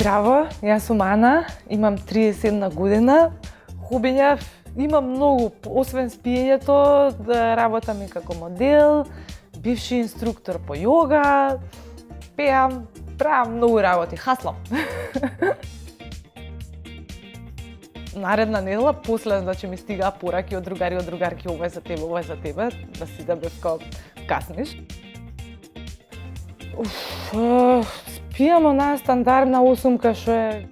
Здраво, јас сум Ана, имам 31 година. Хобиња имам многу, освен спиењето, работам и како модел, бивши инструктор по јога, пеам, правам многу работи, хаслам. Наредна недела, после, значи, ми стигаа пораки од другари, од другарки, ова е за тебе, да си да бев као касниш. Спијам онаа стандардна 8-ка што е...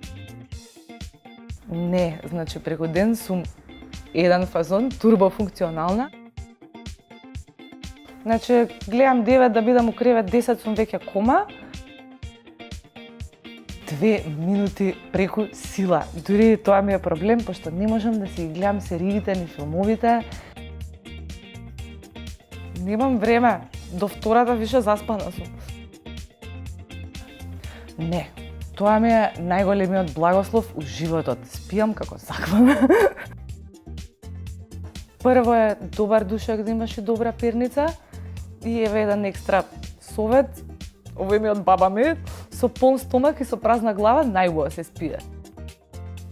Не, значи преку ден сум еден фазон, турбофункционална. Значи, гледам 9 да бидам у кревет, 10 сум веќе кома. 2 минути преку сила. Дури тоа ми е проблем, пошто не можам да си гледам сериите ни филмовите. Немам време, до втората више заспана сум. Не, тоа ми е најголемиот благослов у животот. Спијам како саквам. Прво е добар душак да имаш и добра перница. И еве еден екстра совет, овој ми од баба ми, со полн стомак и со празна глава најубаво се спие.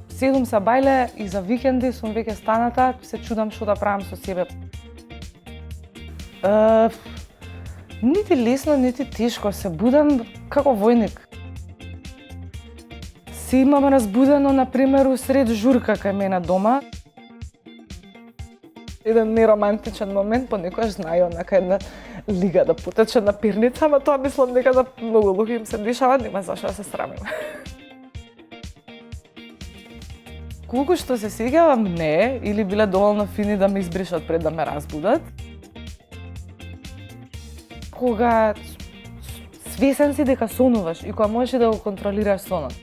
Седум са бајле и за викенди сум веќе станата, се чудам што да правам со себе. Нити лесно, нити тешко, се будам како војник. Се имам разбудено, например, усред журка кај мене дома. Еден неромантичен момент, понекогаш знае онака една лига да потече на перница, ама тоа мислам дека за многу луѓе им се дешава, нема зашто да се срамим. Колку што се сеќавам, не, или биле доволно фини да ме избришат пред да ме разбудат. Кога свесен си дека сонуваш и кога можеш да го контролираш сонот.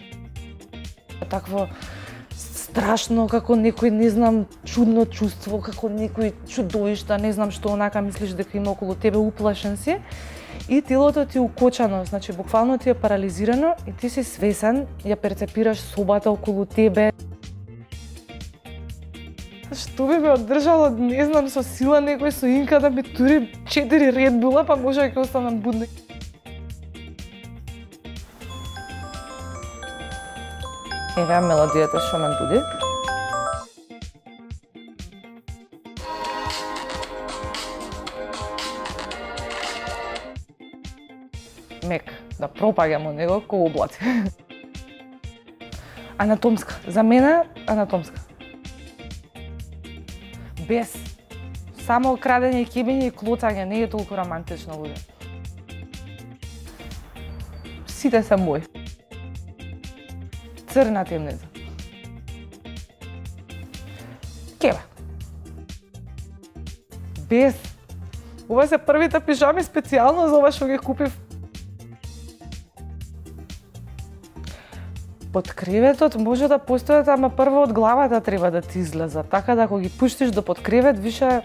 Такво страшно, како некој, не знам, чудно чувство, како некој чудовишта, не знам што онака мислиш дека има околу тебе, уплашен си. И телото ти е укочано, значи буквално ти е парализирано и ти си свесен, ја перцепираш собата околу тебе. Што би ме одржало, не знам, со сила некој со инка да ми тури 4 Red Bull-а, па може дека останам будна. Еве мелодијата што ме буди. Мек, да пропаѓам од него ко облаци. Анатомска, за мене анатомска. Без само крадење, кебење и клоцање, не е толку романтично, луѓе. Сите се мои. Црна темница. Кева. Без. Ова се првите пижами специјално за ова што ги купив. Под креветот може да постојат, ама прво од главата треба да ти излезат, така да ако ги пуштиш до под кревет, више